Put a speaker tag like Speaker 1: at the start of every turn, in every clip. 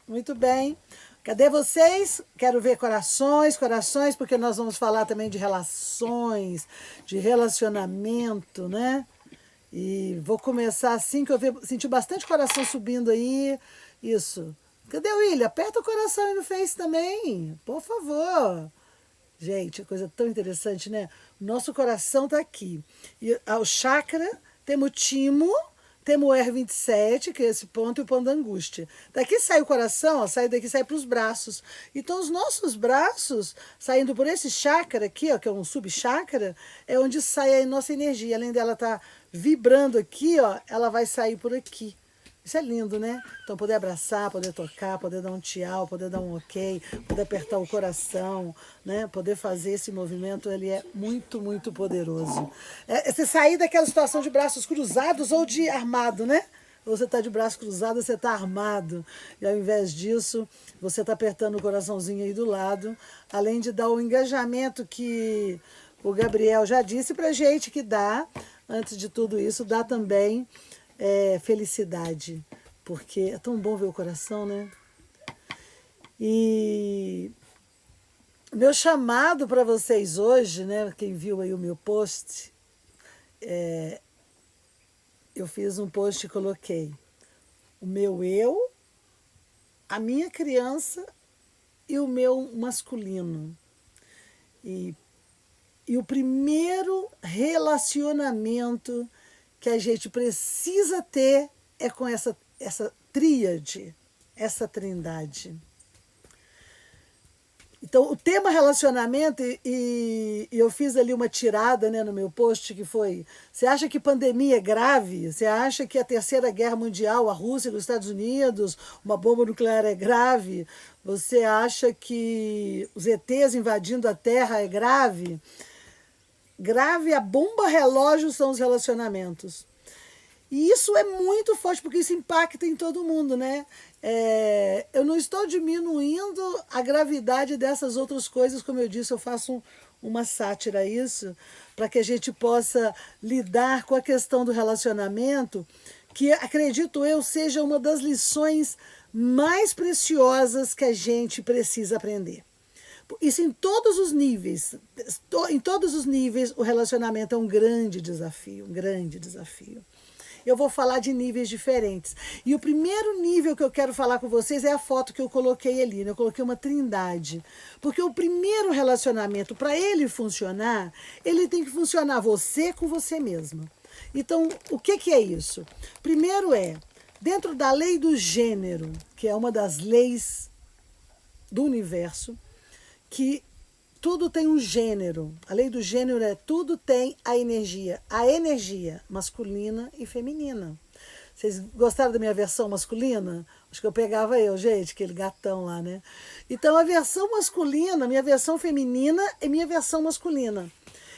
Speaker 1: Muito bem. Cadê vocês? Quero ver corações, corações, porque nós vamos falar também de relações, de relacionamento, né? E vou começar assim que senti bastante coração subindo aí. Isso. Cadê o William? Aperta o coração aí no Face também, por favor. Gente, coisa tão interessante, né? Nosso coração tá aqui. E o chakra, temos o timo, temos o R27, que é esse ponto, e o ponto da angústia. Daqui sai o coração, ó, sai daqui, sai para os braços. Então, os nossos braços, saindo por esse chakra aqui, ó, que é um subchakra, é onde sai a nossa energia. Além dela estar vibrando aqui, ó, ela vai sair por aqui. Isso é lindo, né? Então, poder abraçar, poder tocar, poder dar um tchau, poder dar um ok, poder apertar o coração, né? Poder fazer esse movimento, ele é muito, muito poderoso. Você sair daquela situação de braços cruzados ou de armado, né? Ou você está de braço cruzado, você está armado. E ao invés disso, você está apertando o coraçãozinho aí do lado, além de dar o engajamento que o Gabriel já disse pra gente que dá, antes de tudo isso, dá também felicidade, porque é tão bom ver o coração, né? E meu chamado para vocês hoje, né? Quem viu aí o meu post, eu fiz um post e coloquei o meu eu, a minha criança e o meu masculino. E, e o primeiro relacionamento que a gente precisa ter é com essa tríade, essa trindade. Então, o tema relacionamento, e eu fiz ali uma tirada, né, no meu post, que foi: você acha que pandemia é grave? Você acha que a Terceira Guerra Mundial, a Rússia e os Estados Unidos, uma bomba nuclear é grave? Você acha que os ETs invadindo a Terra é grave? Grave, a bomba relógio são os relacionamentos. E isso é muito forte, porque isso impacta em todo mundo, né? Eu não estou diminuindo a gravidade dessas outras coisas, como eu disse, eu faço uma sátira a isso, para que a gente possa lidar com a questão do relacionamento, que acredito eu seja uma das lições mais preciosas que a gente precisa aprender. Isso em todos os níveis. Em todos os níveis, o relacionamento é um grande desafio, um grande desafio. Eu vou falar de níveis diferentes. E o primeiro nível que eu quero falar com vocês é a foto que eu coloquei ali, né? Eu coloquei uma trindade. Porque o primeiro relacionamento, para ele funcionar, ele tem que funcionar você com você mesma. Então, o que é isso? Primeiro dentro da lei do gênero, que é uma das leis do universo, que tudo tem um gênero. A lei do gênero tudo tem a energia masculina e feminina. Vocês gostaram da minha versão masculina? Acho que eu pegava gente, aquele gatão lá, né? Então, a versão masculina, minha versão feminina e minha versão masculina.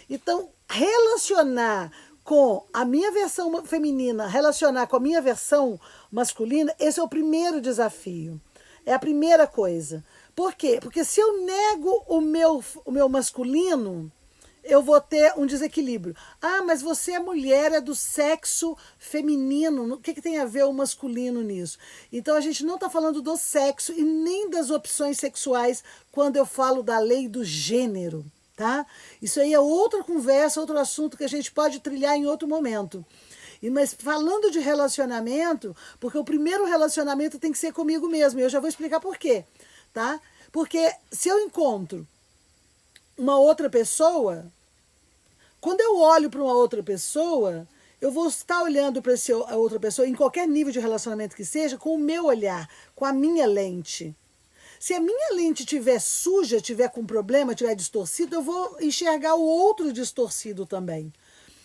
Speaker 1: Então, relacionar com a minha versão feminina, relacionar com a minha versão masculina, esse é o primeiro desafio. É a primeira coisa. Por quê? Porque se eu nego o meu masculino, eu vou ter um desequilíbrio. Ah, mas você é mulher, é do sexo feminino. O que tem a ver o masculino nisso? Então, a gente não está falando do sexo e nem das opções sexuais quando eu falo da lei do gênero, tá? Isso aí é outra conversa, outro assunto que a gente pode trilhar em outro momento. Mas falando de relacionamento, porque o primeiro relacionamento tem que ser comigo mesmo, e eu já vou explicar por quê. Tá? Porque se eu encontro uma outra pessoa, quando eu olho para uma outra pessoa, eu vou estar olhando para a outra pessoa, em qualquer nível de relacionamento que seja, com o meu olhar, com a minha lente. Se a minha lente estiver suja, estiver com problema, estiver distorcida, eu vou enxergar o outro distorcido também.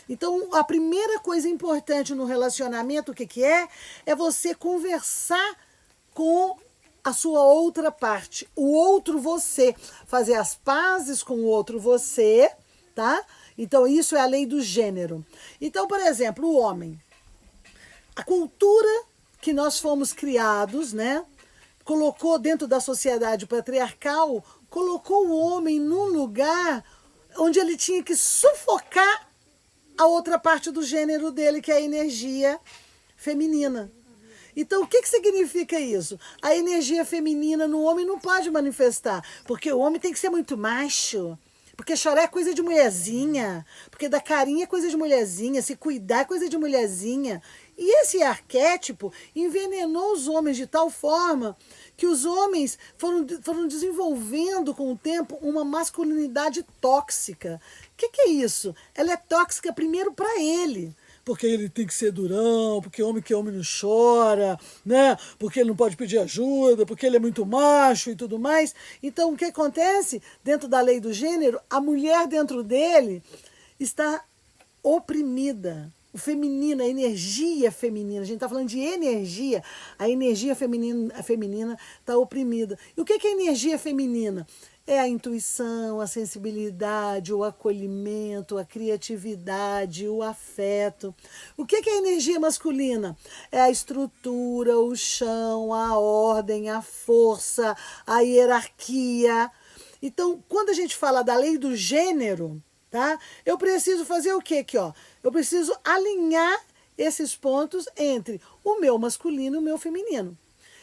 Speaker 1: Então, a primeira coisa importante no relacionamento, o que é? É você conversar com a sua outra parte, o outro você, fazer as pazes com o outro você, tá? Então, isso é a lei do gênero. Então, por exemplo, o homem. A cultura que nós fomos criados, né? Colocou dentro da sociedade patriarcal, colocou o homem num lugar onde ele tinha que sufocar a outra parte do gênero dele, que é a energia feminina. Então, o que significa isso? A energia feminina no homem não pode manifestar, porque o homem tem que ser muito macho. Porque chorar é coisa de mulherzinha, porque dar carinho é coisa de mulherzinha, se cuidar é coisa de mulherzinha. E esse arquétipo envenenou os homens de tal forma que os homens foram desenvolvendo com o tempo uma masculinidade tóxica. O que é isso? Ela é tóxica primeiro para ele. Porque ele tem que ser durão, porque homem que homem não chora, né? Porque ele não pode pedir ajuda, porque ele é muito macho e tudo mais. Então, o que acontece dentro da lei do gênero? A mulher dentro dele está oprimida. O feminino, a energia feminina, a gente está falando de energia, a energia feminina está oprimida. E o que é energia feminina? É a intuição, a sensibilidade, o acolhimento, a criatividade, o afeto. O que é a energia masculina? É a estrutura, o chão, a ordem, a força, a hierarquia. Então, quando a gente fala da lei do gênero, tá? Eu preciso fazer o quê aqui, ó? Eu preciso alinhar esses pontos entre o meu masculino e o meu feminino.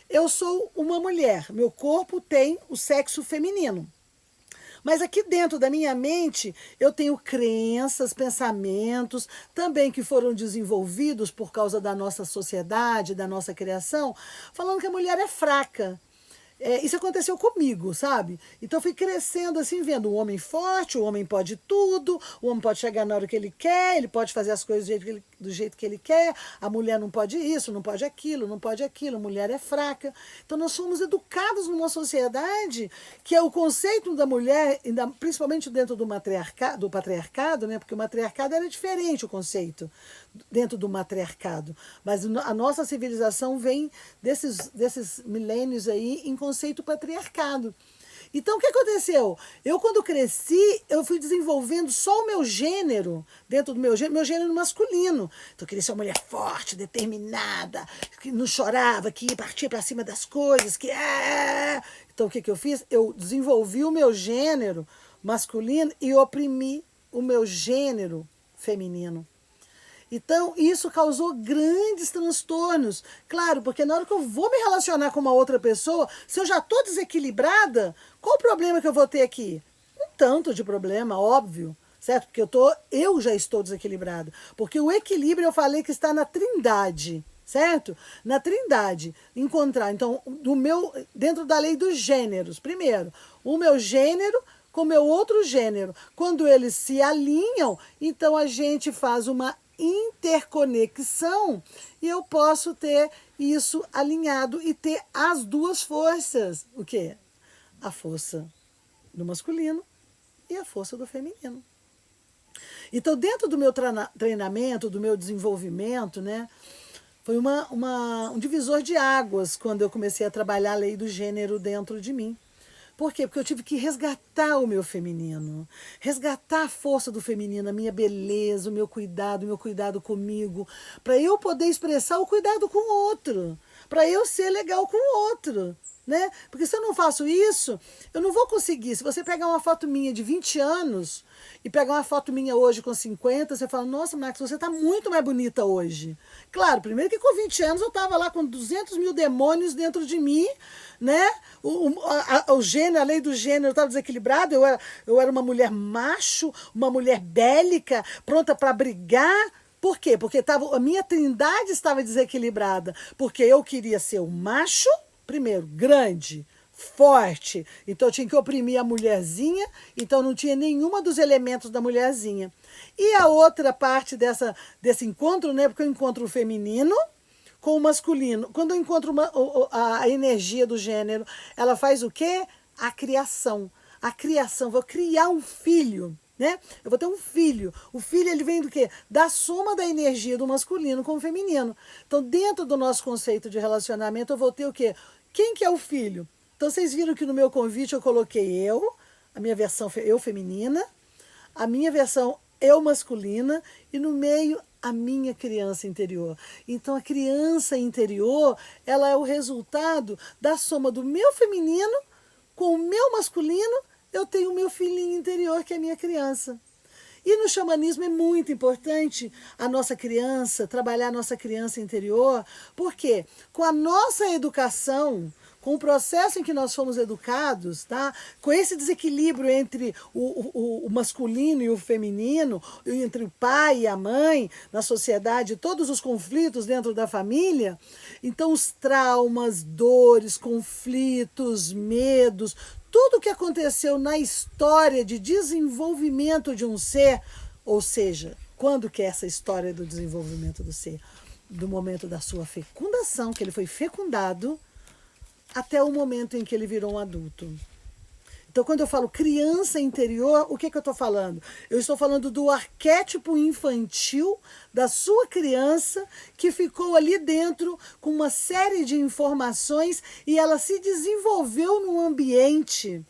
Speaker 1: Eu sou uma mulher, meu corpo tem o sexo feminino. Mas aqui dentro da minha mente eu tenho crenças, pensamentos, também que foram desenvolvidos por causa da nossa sociedade, da nossa criação, falando que a mulher é fraca. Isso aconteceu comigo, sabe? Então eu fui crescendo assim, vendo um homem forte, o homem pode tudo, o homem pode chegar na hora que ele quer, ele pode fazer as coisas do jeito que ele quer, a mulher não pode isso, não pode aquilo, não pode aquilo, a mulher é fraca. Então nós somos educados numa sociedade que é o conceito da mulher, principalmente dentro do patriarcado, né? Porque o matriarcado era diferente o conceito dentro do matriarcado. Mas a nossa civilização vem desses milênios aí em conceito patriarcado. Então, o que aconteceu? Eu, quando cresci, eu fui desenvolvendo só o meu gênero, dentro do meu gênero masculino. Então, eu queria ser uma mulher forte, determinada, que não chorava, que partia para cima das coisas, que... Então, o que eu fiz? Eu desenvolvi o meu gênero masculino e oprimi o meu gênero feminino. Então, isso causou grandes transtornos. Claro, porque na hora que eu vou me relacionar com uma outra pessoa, se eu já estou desequilibrada, qual o problema que eu vou ter aqui? Um tanto de problema, óbvio, certo? Porque eu já estou desequilibrada. Porque o equilíbrio, eu falei que está na trindade, certo? Na trindade, encontrar, então, dentro da lei dos gêneros, primeiro, o meu gênero com o meu outro gênero. Quando eles se alinham, então a gente faz uma interconexão e eu posso ter isso alinhado e ter as duas forças. O quê? A força do masculino e a força do feminino. Então, dentro do meu treinamento, do meu desenvolvimento, né, foi um divisor de águas quando eu comecei a trabalhar a lei do gênero dentro de mim. Por quê? Porque eu tive que resgatar o meu feminino, resgatar a força do feminino, a minha beleza, o meu cuidado comigo, para eu poder expressar o cuidado com o outro, para eu ser legal com o outro, né? Porque se eu não faço isso, eu não vou conseguir. Se você pegar uma foto minha de 20 anos e pegar uma foto minha hoje com 50, você fala, nossa, Max, você está muito mais bonita hoje. Claro, primeiro que com 20 anos eu estava lá com 200 mil demônios dentro de mim, né? O gênero, a lei do gênero estava desequilibrada, eu era uma mulher macho, uma mulher bélica, pronta para brigar. Por quê? Porque a minha trindade estava desequilibrada, porque eu queria ser o macho, primeiro, grande, forte, então eu tinha que oprimir a mulherzinha, então não tinha nenhuma dos elementos da mulherzinha. E a outra parte desse encontro, né, porque eu encontro o feminino com o masculino. Quando eu encontro a energia do gênero, ela faz o quê? A criação. A criação, vou criar um filho, né? Eu vou ter um filho. O filho, ele vem do quê? Da soma da energia do masculino com o feminino. Então, dentro do nosso conceito de relacionamento, eu vou ter o quê? Quem que é o filho? Então, vocês viram que no meu convite eu coloquei a minha versão eu feminina, a minha versão eu masculina e no meio a minha criança interior. Então, a criança interior, ela é o resultado da soma do meu feminino com o meu masculino, eu tenho o meu filhinho interior, que é a minha criança. E no xamanismo é muito importante a nossa criança, trabalhar a nossa criança interior, porque com a nossa educação, com o processo em que nós fomos educados, tá? Com esse desequilíbrio entre o masculino e o feminino, entre o pai e a mãe, na sociedade, todos os conflitos dentro da família, então os traumas, dores, conflitos, medos, tudo que aconteceu na história de desenvolvimento de um ser, ou seja, quando que é essa história do desenvolvimento do ser? Do momento da sua fecundação, que ele foi fecundado, até o momento em que ele virou um adulto. Então, quando eu falo criança interior, o que eu estou falando? Eu estou falando do arquétipo infantil da sua criança que ficou ali dentro com uma série de informações e ela se desenvolveu num ambiente.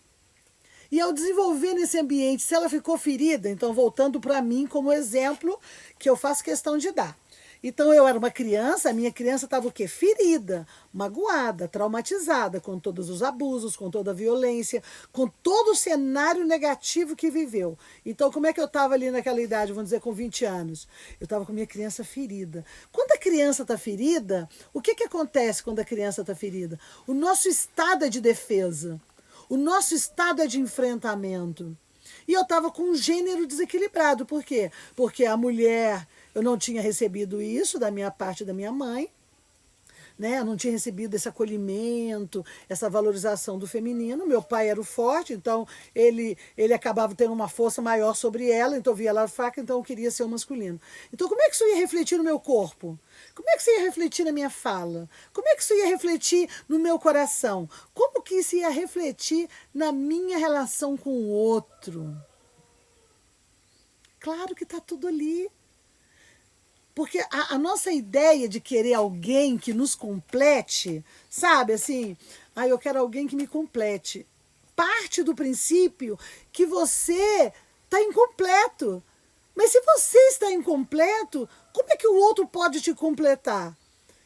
Speaker 1: E ao desenvolver nesse ambiente, se ela ficou ferida, então voltando para mim como exemplo que eu faço questão de dar. Então eu era uma criança, a minha criança estava o quê? Ferida, magoada, traumatizada, com todos os abusos, com toda a violência, com todo o cenário negativo que viveu. Então como é que eu estava ali naquela idade, vamos dizer com 20 anos? Eu estava com minha criança ferida. Quando a criança está ferida, o que acontece quando a criança está ferida? O nosso estado é de defesa, o nosso estado é de enfrentamento. E eu estava com um gênero desequilibrado. Por quê? Porque a mulher... Eu não tinha recebido isso da minha parte da minha mãe, né? Eu não tinha recebido esse acolhimento, essa valorização do feminino. Meu pai era o forte, então ele acabava tendo uma força maior sobre ela, então eu via ela fraca, então eu queria ser o masculino. Então como é que isso ia refletir no meu corpo? Como é que isso ia refletir na minha fala? Como é que isso ia refletir no meu coração? Como que isso ia refletir na minha relação com o outro? Claro que está tudo ali. Porque a nossa ideia de querer alguém que nos complete, sabe, assim, eu quero alguém que me complete, parte do princípio que você está incompleto. Mas se você está incompleto, como é que o outro pode te completar?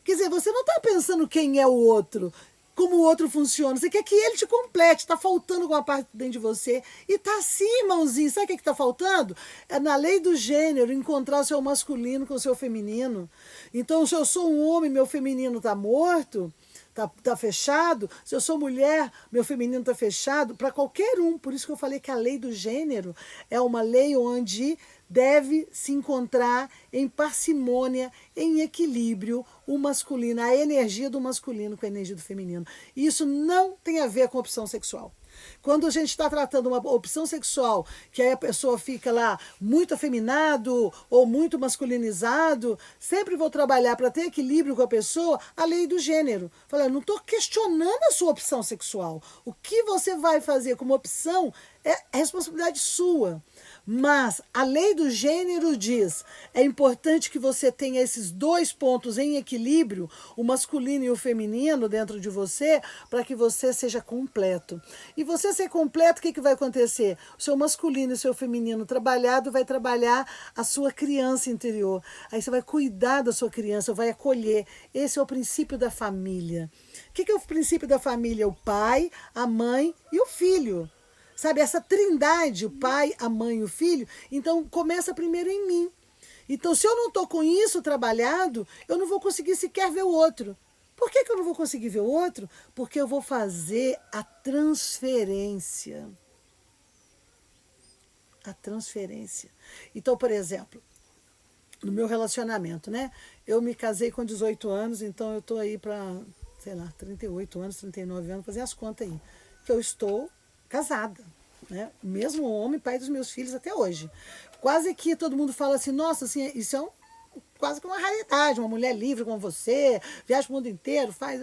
Speaker 1: Quer dizer, você não está pensando quem é o outro, como o outro funciona. Você quer que ele te complete. Está faltando alguma parte dentro de você. E está assim, irmãozinho. Sabe o que está faltando? É na lei do gênero, encontrar o seu masculino com o seu feminino. Então, se eu sou um homem, meu feminino está morto, está fechado. Se eu sou mulher, meu feminino está fechado. Para qualquer um. Por isso que eu falei que a lei do gênero é uma lei onde deve se encontrar em parcimônia, em equilíbrio, o masculino, a energia do masculino com a energia do feminino. E isso não tem a ver com opção sexual. Quando a gente está tratando uma opção sexual, que aí a pessoa fica lá muito afeminado ou muito masculinizado, sempre vou trabalhar para ter equilíbrio com a pessoa, a lei do gênero. Falei, eu não estou questionando a sua opção sexual. O que você vai fazer como opção é responsabilidade sua. Mas a lei do gênero diz, é importante que você tenha esses dois pontos em equilíbrio, o masculino e o feminino dentro de você, para que você seja completo. E você ser completo, o que vai acontecer? O seu masculino e o seu feminino trabalhado vai trabalhar a sua criança interior. Aí você vai cuidar da sua criança, vai acolher. Esse é o princípio da família. O que é o princípio da família? O pai, a mãe e o filho. Sabe, essa trindade, o pai, a mãe e o filho, então começa primeiro em mim. Então, se eu não estou com isso trabalhado, eu não vou conseguir sequer ver o outro. Por que eu não vou conseguir ver o outro? Porque eu vou fazer a transferência. A transferência. Então, por exemplo, no meu relacionamento, né? Eu me casei com 18 anos, então eu estou aí para, 38 anos, 39 anos, fazer as contas aí. Que eu estou casada, né? Mesmo homem, pai dos meus filhos até hoje. Quase que todo mundo fala assim, nossa, assim, isso é quase que uma raridade, uma mulher livre como você, viaja o mundo inteiro, faz...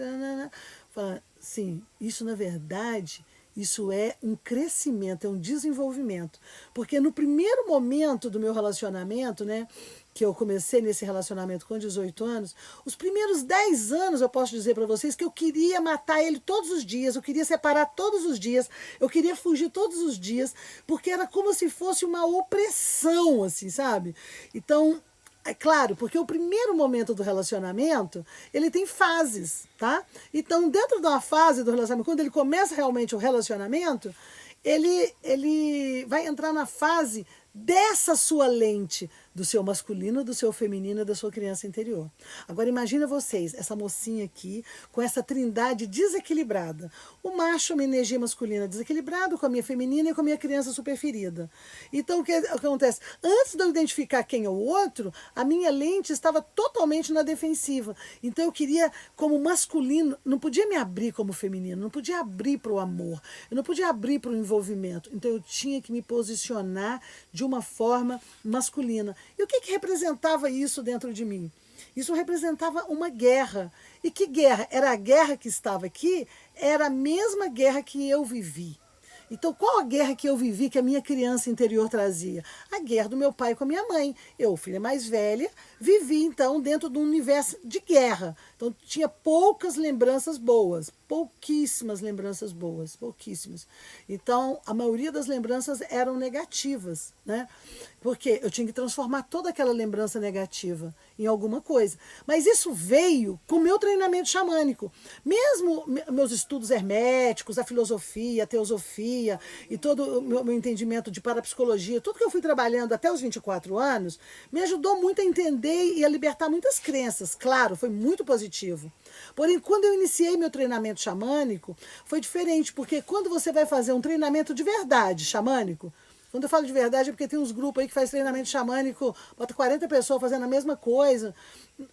Speaker 1: Fala, sim, isso na verdade, isso é um crescimento, é um desenvolvimento. Porque no primeiro momento do meu relacionamento, né, que eu comecei nesse relacionamento com 18 anos, os primeiros 10 anos eu posso dizer para vocês que eu queria matar ele todos os dias, eu queria separar todos os dias, eu queria fugir todos os dias, porque era como se fosse uma opressão, assim, sabe? Então, é claro, porque o primeiro momento do relacionamento, ele tem fases, tá? Então, dentro de uma fase do relacionamento, quando ele começa realmente o relacionamento, ele vai entrar na fase dessa sua lente do seu masculino, do seu feminino e da sua criança interior. Agora imagina vocês, essa mocinha aqui, com essa trindade desequilibrada. O macho, uma energia masculina desequilibrada, com a minha feminina e com a minha criança superferida. Então o que acontece? Antes de eu identificar quem é o outro, a minha lente estava totalmente na defensiva. Então eu queria, como masculino, não podia me abrir como feminino, não podia abrir para o amor, eu não podia abrir para o envolvimento. Então eu tinha que me posicionar de uma forma masculina. E o que representava isso dentro de mim? Isso representava uma guerra. E que guerra? Era a guerra que estava aqui, era a mesma guerra que eu vivi. Então, qual a guerra que eu vivi que a minha criança interior trazia? A guerra do meu pai com a minha mãe. Eu, filha mais velha, vivi, então, dentro de um universo de guerra. Então, tinha poucas lembranças boas, pouquíssimas lembranças boas, pouquíssimas. Então, a maioria das lembranças eram negativas, né? Porque eu tinha que transformar toda aquela lembrança negativa em alguma coisa. Mas isso veio com o meu treinamento xamânico. Mesmo meus estudos herméticos, a filosofia, a teosofia e todo o meu entendimento de parapsicologia, tudo que eu fui trabalhando até os 24 anos, me ajudou muito a entender e a libertar muitas crenças. Claro, foi muito positivo. Porém, quando eu iniciei meu treinamento xamânico, foi diferente, porque quando você vai fazer um treinamento de verdade xamânico, quando eu falo de verdade é porque tem uns grupos aí que faz treinamento xamânico, bota 40 pessoas fazendo a mesma coisa.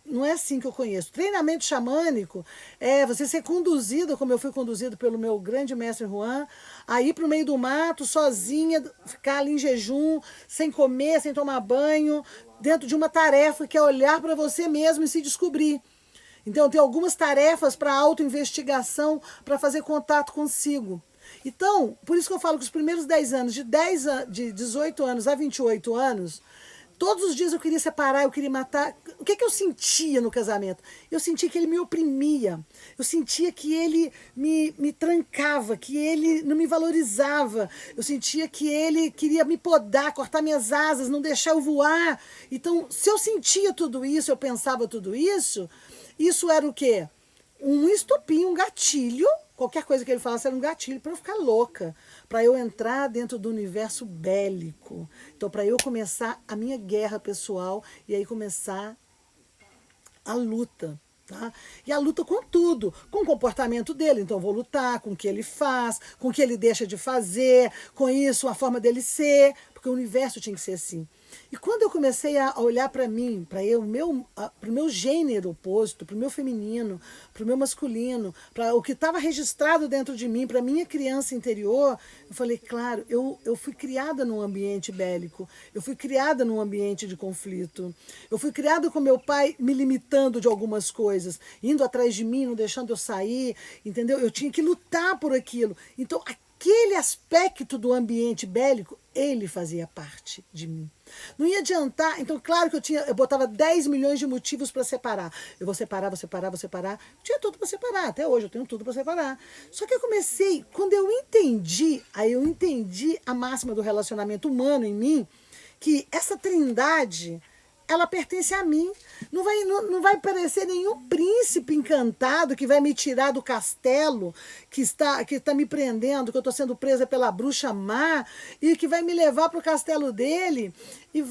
Speaker 1: Não é assim que eu conheço. Treinamento xamânico é você ser conduzido, como eu fui conduzido pelo meu grande mestre Juan, a ir para o meio do mato, sozinha, ficar ali em jejum, sem comer, sem tomar banho, dentro de uma tarefa que é olhar para você mesmo e se descobrir. Então, tem algumas tarefas para autoinvestigação, para fazer contato consigo. Então, por isso que eu falo que os primeiros 10 anos, de 18 anos a 28 anos, todos os dias eu queria separar, eu queria matar. O que eu sentia no casamento? Eu sentia que ele me oprimia. Eu sentia que ele me trancava, que ele não me valorizava. Eu sentia que ele queria me podar, cortar minhas asas, não deixar eu voar. Então, se eu sentia tudo isso, eu pensava tudo isso, isso era o quê? Um estopim, um gatilho. Qualquer coisa que ele falasse era um gatilho para eu ficar louca, para eu entrar dentro do universo bélico. Então, para eu começar a minha guerra pessoal e aí começar a luta. Tá? E a luta com tudo, com o comportamento dele. Então, eu vou lutar com o que ele faz, com o que ele deixa de fazer, com isso, a forma dele ser, porque o universo tinha que ser assim. E quando eu comecei a olhar para mim, para o meu gênero oposto, para o meu feminino, para o meu masculino, para o que estava registrado dentro de mim, para a minha criança interior, eu falei, claro, eu fui criada num ambiente bélico, eu fui criada num ambiente de conflito, eu fui criada com meu pai me limitando de algumas coisas, indo atrás de mim, não deixando eu sair, entendeu? Eu tinha que lutar por aquilo. Então, aquele aspecto do ambiente bélico, ele fazia parte de mim. Não ia adiantar, então claro que eu botava 10 milhões de motivos para separar. Eu vou separar, vou separar, vou separar. Eu tinha tudo para separar, até hoje eu tenho tudo para separar. Só que eu comecei, quando eu entendi, aí eu entendi a máxima do relacionamento humano em mim, que essa trindade, ela pertence a mim. Não vai aparecer nenhum príncipe encantado que vai me tirar do castelo que está me prendendo, que eu estou sendo presa pela bruxa má, e que vai me levar para o castelo dele e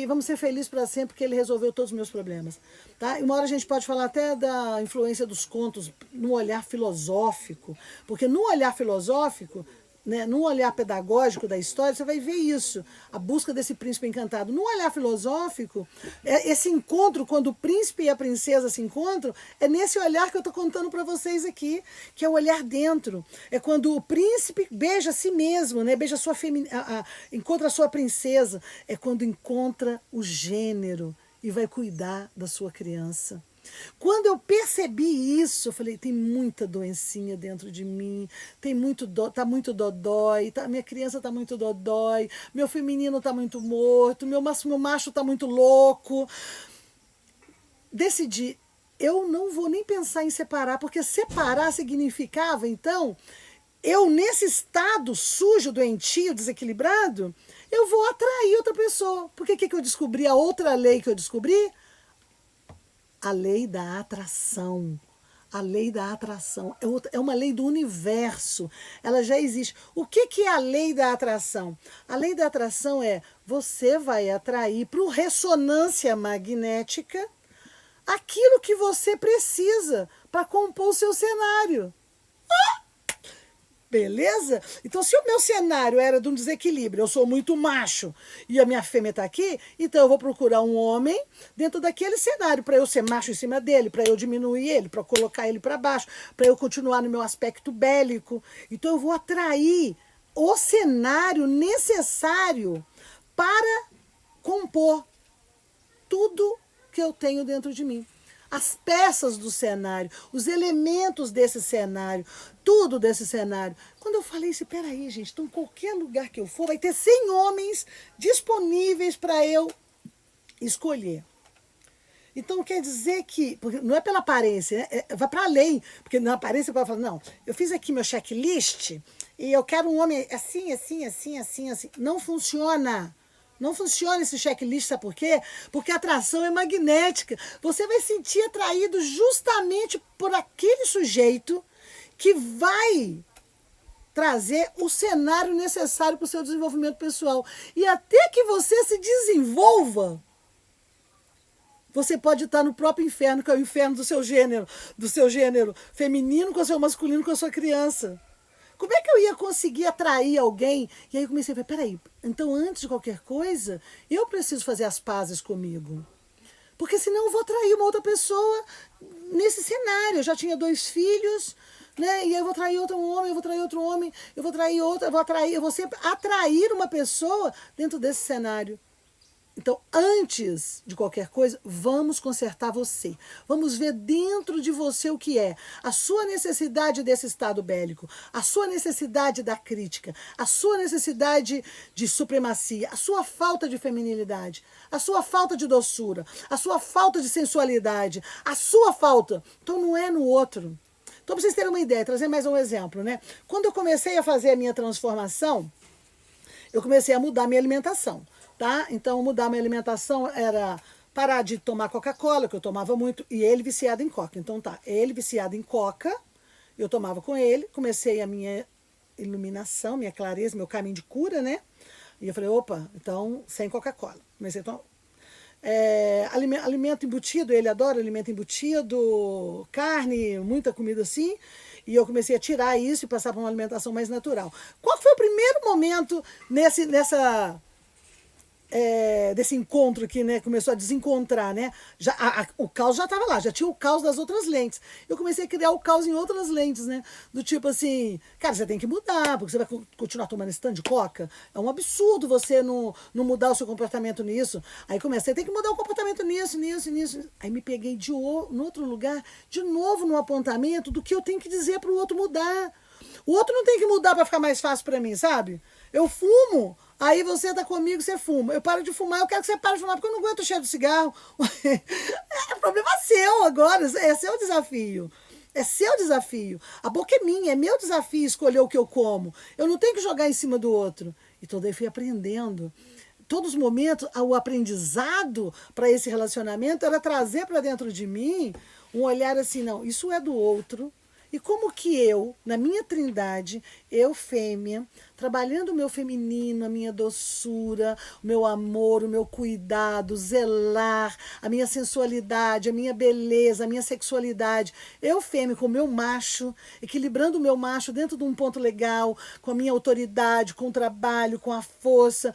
Speaker 1: vamos ser felizes para sempre, porque ele resolveu todos os meus problemas. Tá? E uma hora a gente pode falar até da influência dos contos no olhar filosófico, porque no olhar filosófico, né, no olhar pedagógico da história, você vai ver isso, a busca desse príncipe encantado. No olhar filosófico, esse encontro, quando o príncipe e a princesa se encontram, é nesse olhar que eu estou contando para vocês aqui, que é o olhar dentro. É quando o príncipe beija a si mesmo, né, beija encontra a sua princesa. É quando encontra o gênero e vai cuidar da sua criança. Quando eu percebi isso, eu falei, tem muita doencinha dentro de mim, tá muito dodói, minha criança tá muito dodói, meu feminino tá muito morto, meu macho tá muito louco. Decidi, eu não vou nem pensar em separar, porque separar significava, então, eu nesse estado sujo, doentio, desequilibrado, eu vou atrair outra pessoa. Porque o que eu descobri? A outra lei que eu descobri? A lei da atração. A lei da atração é uma lei do universo, ela já existe. O que é a lei da atração? A lei da atração é você vai atrair para o ressonância magnética aquilo que você precisa para compor o seu cenário. Beleza? Então, se o meu cenário era de um desequilíbrio, eu sou muito macho e a minha fêmea está aqui, então eu vou procurar um homem dentro daquele cenário para eu ser macho em cima dele, para eu diminuir ele, para colocar ele para baixo, para eu continuar no meu aspecto bélico. Então, eu vou atrair o cenário necessário para compor tudo que eu tenho dentro de mim. As peças do cenário, os elementos desse cenário, tudo desse cenário. Quando eu falei assim, peraí, gente, então qualquer lugar que eu for, vai ter 100 homens disponíveis para eu escolher. Então quer dizer que, porque não é pela aparência, né? Vai para além, porque na aparência você pode falar, não, eu fiz aqui meu checklist e eu quero um homem assim, assim, assim, assim, assim. Não funciona. Não funciona esse checklist, sabe por quê? Porque a atração é magnética. Você vai sentir atraído justamente por aquele sujeito que vai trazer o cenário necessário para o seu desenvolvimento pessoal. E até que você se desenvolva, você pode estar no próprio inferno, que é o inferno do seu gênero feminino com o seu masculino, com a sua criança. Como é que eu ia conseguir atrair alguém? E aí eu comecei a ver, peraí, então antes de qualquer coisa, eu preciso fazer as pazes comigo. Porque senão eu vou atrair uma outra pessoa nesse cenário. Eu já tinha 2 filhos, né? E aí eu vou atrair outro homem, eu vou atrair outro homem, eu vou atrair outra, eu vou sempre atrair uma pessoa dentro desse cenário. Então, antes de qualquer coisa, vamos consertar você. Vamos ver dentro de você o que é. A sua necessidade desse estado bélico, a sua necessidade da crítica, a sua necessidade de supremacia, a sua falta de feminilidade, a sua falta de doçura, a sua falta de sensualidade, a sua falta. Então, não é no outro. Então, para vocês terem uma ideia, trazer mais um exemplo, né? Quando eu comecei a fazer a minha transformação, eu comecei a mudar a minha alimentação. Tá? Então, mudar minha alimentação era parar de tomar Coca-Cola, que eu tomava muito, e ele viciado em Coca. Então, tá, ele viciado em Coca, eu tomava com ele, comecei a minha iluminação, minha clareza, meu caminho de cura, né? E eu falei, opa, então, sem Coca-Cola. Comecei a tomar. Alimento embutido, ele adora alimento embutido, carne, muita comida assim. E eu comecei a tirar isso e passar para uma alimentação mais natural. Qual foi o primeiro momento desse encontro que, né, começou a desencontrar, né? O caos já estava lá, já tinha o caos das outras lentes. Eu comecei a criar o caos em outras lentes, né? Do tipo assim, cara, você tem que mudar, porque você vai continuar tomando esse tanto de coca. É um absurdo você não mudar o seu comportamento nisso. Aí comecei, tem que mudar o comportamento nisso. Aí me peguei no outro lugar, de novo no apontamento do que eu tenho que dizer para o outro mudar. O outro não tem que mudar para ficar mais fácil para mim, sabe? Eu fumo, aí você tá comigo, você fuma. Eu paro de fumar, eu quero que você pare de fumar, porque eu não aguento o cheiro de cigarro. É problema seu agora, é seu desafio. É seu desafio. A boca é minha, é meu desafio escolher o que eu como. Eu não tenho que jogar em cima do outro. Então daí fui aprendendo. Todos os momentos, o aprendizado para esse relacionamento era trazer para dentro de mim um olhar assim, não, isso é do outro. E como que eu, na minha trindade, eu fêmea, trabalhando o meu feminino, a minha doçura, o meu amor, o meu cuidado, zelar, a minha sensualidade, a minha beleza, a minha sexualidade, eu fêmea com o meu macho, equilibrando o meu macho dentro de um ponto legal, com a minha autoridade, com o trabalho, com a força,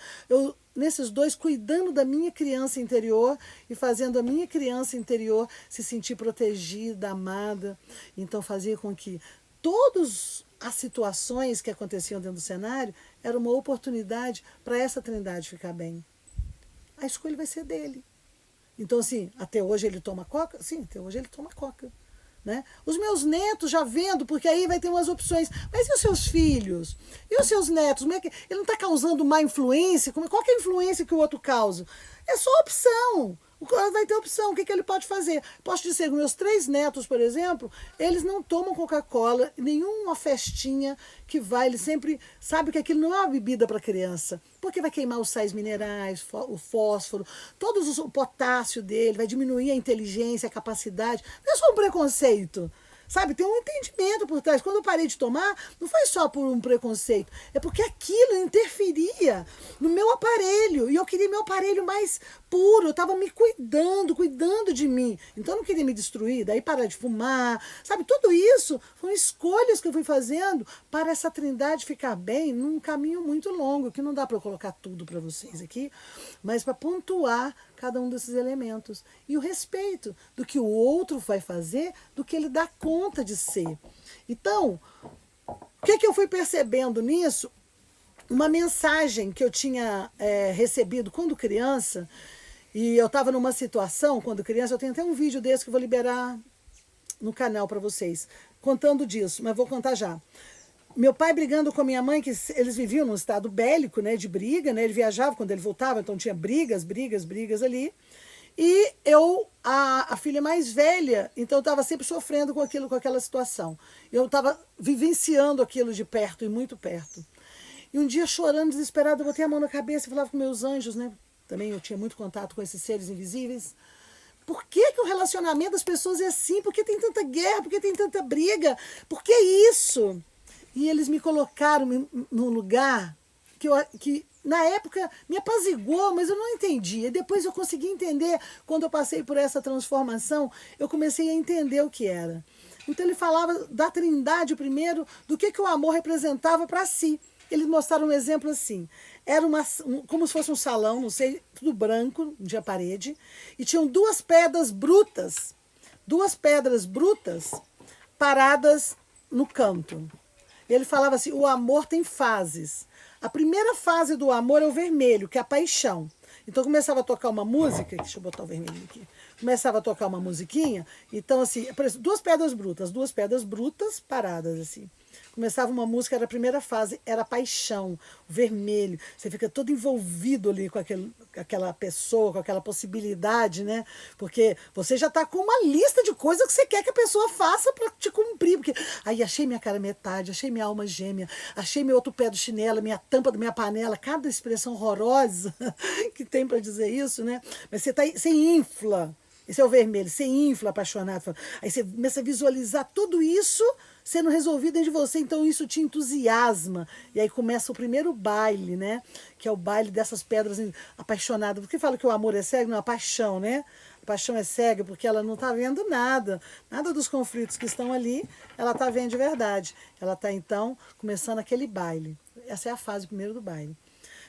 Speaker 1: nesses dois, cuidando da minha criança interior e fazendo a minha criança interior se sentir protegida, amada. Então fazia com que todas as situações que aconteciam dentro do cenário era uma oportunidade para essa trindade ficar bem. A escolha vai ser dele. Então, assim, até hoje ele toma coca? Sim, até hoje ele toma coca. Né? Os meus netos já vendo, porque aí vai ter umas opções. Mas e os seus filhos? E os seus netos? Ele não está causando má influência? Qual que é a influência que o outro causa? É só opção. O cara vai ter opção. O que ele pode fazer? Posso dizer, meus 3 netos, por exemplo, eles não tomam Coca-Cola, nenhuma festinha que vai. Eles sempre sabem que aquilo não é uma bebida para criança, porque vai queimar os sais minerais, o fósforo, o potássio dele, vai diminuir a inteligência, a capacidade. Não é só um preconceito. Sabe, tem um entendimento por trás. Quando eu parei de tomar, não foi só por um preconceito, é porque aquilo interferia no meu aparelho, e eu queria meu aparelho mais puro, eu estava me cuidando de mim, então eu não queria me destruir, daí parar de fumar, sabe, tudo isso foram escolhas que eu fui fazendo para essa trindade ficar bem num caminho muito longo, que não dá para eu colocar tudo para vocês aqui, mas para pontuar cada um desses elementos. E o respeito do que o outro vai fazer, do que ele dá conta de ser. Então, o que eu fui percebendo nisso? Uma mensagem que eu tinha recebido quando criança, e eu estava numa situação, quando criança, eu tenho até um vídeo desse que eu vou liberar no canal para vocês, contando disso, mas vou contar já. Meu pai brigando com a minha mãe, que eles viviam num estado bélico, né, de briga, né, ele viajava quando ele voltava, então tinha brigas ali. E eu, a filha mais velha, então eu estava sempre sofrendo com aquilo, com aquela situação. Eu estava vivenciando aquilo de perto e muito perto. E um dia, chorando, desesperada, eu botei a mão na cabeça e falava com meus anjos, né? Também eu tinha muito contato com esses seres invisíveis. Por que o relacionamento das pessoas é assim? Por que tem tanta guerra? Por que tem tanta briga? Por que isso? E eles me colocaram num lugar que na época me apaziguou, mas eu não entendia. Depois eu consegui entender, quando eu passei por essa transformação, eu comecei a entender o que era. Então ele falava da trindade primeiro, do que o amor representava para si. Eles mostraram um exemplo assim. Era como se fosse um salão, não sei, tudo branco, de parede, e tinham duas pedras brutas paradas no canto. Ele falava assim, o amor tem fases. A primeira fase do amor é o vermelho, que é a paixão. Então começava a tocar uma música, deixa eu botar o vermelho aqui. Começava a tocar uma musiquinha, então assim, duas pedras brutas paradas assim. Começava uma música, era a primeira fase, era a paixão, o vermelho. Você fica todo envolvido ali com aquela pessoa, com aquela possibilidade, né? Porque você já está com uma lista de coisas que você quer que a pessoa faça para te cumprir. Porque aí achei minha cara metade, achei minha alma gêmea, achei meu outro pé do chinelo, minha tampa da minha panela, cada expressão horrorosa que tem para dizer isso, né? Mas você infla. Esse é o vermelho, você infla apaixonado. Aí você começa a visualizar tudo isso sendo resolvido dentro de você, então isso te entusiasma. E aí começa o primeiro baile, né? Que é o baile dessas pedras apaixonadas. Por que fala que o amor é cego? Não, a paixão, né? A paixão é cega porque ela não está vendo nada. Nada dos conflitos que estão ali, ela está vendo de verdade. Ela está, então, começando aquele baile. Essa é a fase primeiro do baile.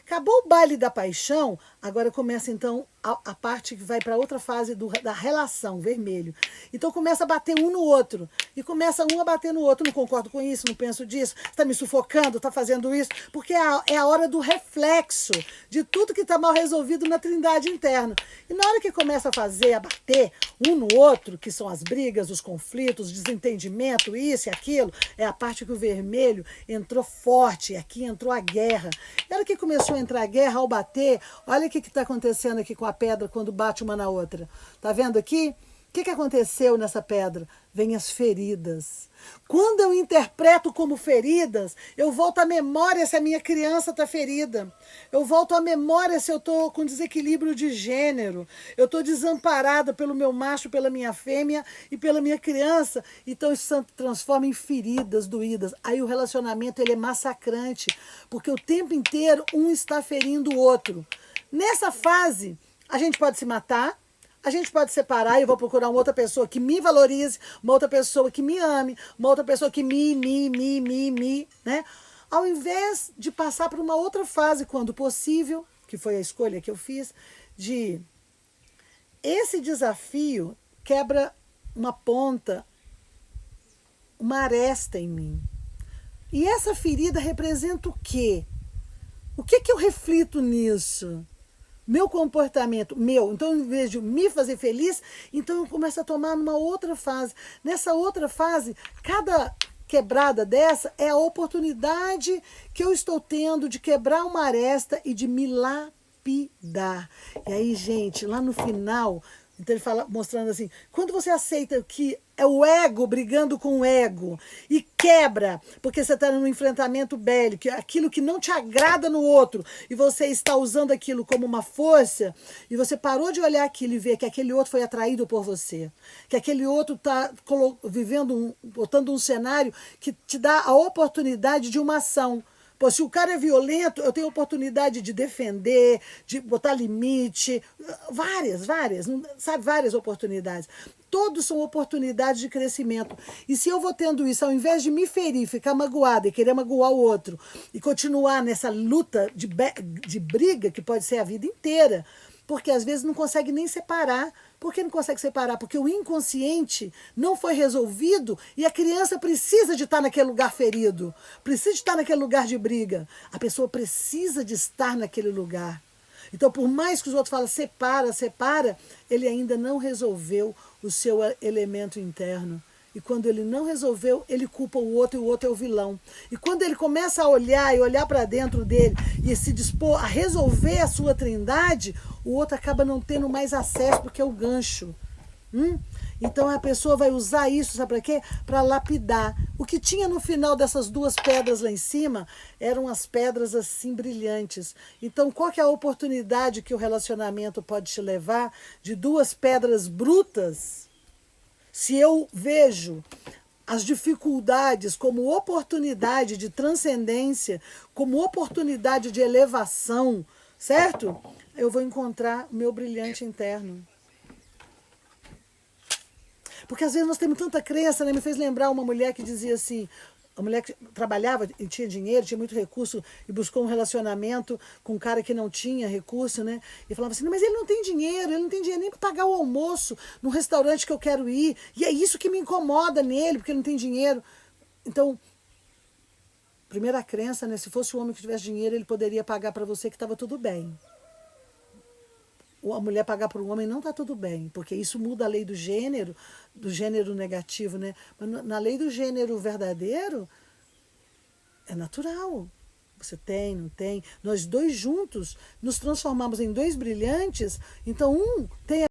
Speaker 1: Acabou o baile da paixão, agora começa então a parte que vai para outra fase da relação, vermelho. Então começa a bater um no outro, e começa um a bater no outro, não concordo com isso, não penso disso, está me sufocando, está fazendo isso, porque é a hora do reflexo de tudo que está mal resolvido na trindade interna. E na hora que começa a bater um no outro, que são as brigas, os conflitos, o desentendimento, isso e aquilo, é a parte que o vermelho entrou forte, e aqui entrou a guerra. E na hora que começou a entrar a guerra, ao bater, olha o que está acontecendo aqui com a pedra quando bate uma na outra. Tá vendo aqui? O que aconteceu nessa pedra? Vem as feridas. Quando eu interpreto como feridas, eu volto à memória se a minha criança está ferida. Eu volto à memória se eu estou com desequilíbrio de gênero. Eu estou desamparada pelo meu macho, pela minha fêmea e pela minha criança. Então isso se transforma em feridas doídas. Aí o relacionamento ele é massacrante, porque o tempo inteiro um está ferindo o outro. Nessa fase, a gente pode se matar, a gente pode separar e eu vou procurar uma outra pessoa que me valorize, uma outra pessoa que me ame, uma outra pessoa que né? Ao invés de passar por uma outra fase, quando possível, que foi a escolha que eu fiz, de esse desafio quebra uma ponta, uma aresta em mim. E essa ferida representa o quê? O que eu reflito nisso? Meu comportamento, Então, em vez de me fazer feliz, então eu começo a tomar numa outra fase. Nessa outra fase, cada quebrada dessa é a oportunidade que eu estou tendo de quebrar uma aresta e de me lapidar. E aí, gente, lá no final, Então ele fala, mostrando assim, quando você aceita que é o ego brigando com o ego e quebra, porque você está num enfrentamento bélico, aquilo que não te agrada no outro, e você está usando aquilo como uma força, e você parou de olhar aquilo e ver que aquele outro foi atraído por você, que aquele outro está vivendo, botando um cenário que te dá a oportunidade de uma ação. Pô, se o cara é violento, eu tenho oportunidade de defender, de botar limite, várias, sabe, várias oportunidades. Todos são oportunidades de crescimento. E se eu vou tendo isso, ao invés de me ferir, ficar magoada e querer magoar o outro, e continuar nessa luta de briga, que pode ser a vida inteira, porque às vezes não consegue nem separar. Por que não consegue separar? Porque o inconsciente não foi resolvido e a criança precisa de estar naquele lugar ferido, precisa de estar naquele lugar de briga. A pessoa precisa de estar naquele lugar. Então, por mais que os outros falem separa, ele ainda não resolveu o seu elemento interno. E quando ele não resolveu, ele culpa o outro e o outro é o vilão. E quando ele começa a olhar e olhar para dentro dele e se dispor a resolver a sua trindade, o outro acaba não tendo mais acesso porque é o gancho. Então a pessoa vai usar isso, sabe para quê? Para lapidar. O que tinha no final dessas duas pedras lá em cima eram as pedras assim brilhantes. Então qual que é a oportunidade que o relacionamento pode te levar de duas pedras brutas? Se eu vejo as dificuldades como oportunidade de transcendência, como oportunidade de elevação, certo? Eu vou encontrar o meu brilhante interno. Porque às vezes nós temos tanta crença, né? Me fez lembrar uma mulher que dizia assim, a mulher que trabalhava e tinha dinheiro, tinha muito recurso e buscou um relacionamento com um cara que não tinha recurso, né? E falava assim, mas ele não tem dinheiro nem para pagar o almoço no restaurante que eu quero ir. E é isso que me incomoda nele, porque ele não tem dinheiro. Então, primeira crença, né? Se fosse um homem que tivesse dinheiro, ele poderia pagar para você que estava tudo bem. A mulher pagar para o homem não está tudo bem, porque isso muda a lei do gênero negativo, né? Mas na lei do gênero verdadeiro, é natural. Você tem, não tem. Nós dois juntos nos transformamos em dois brilhantes, então um tem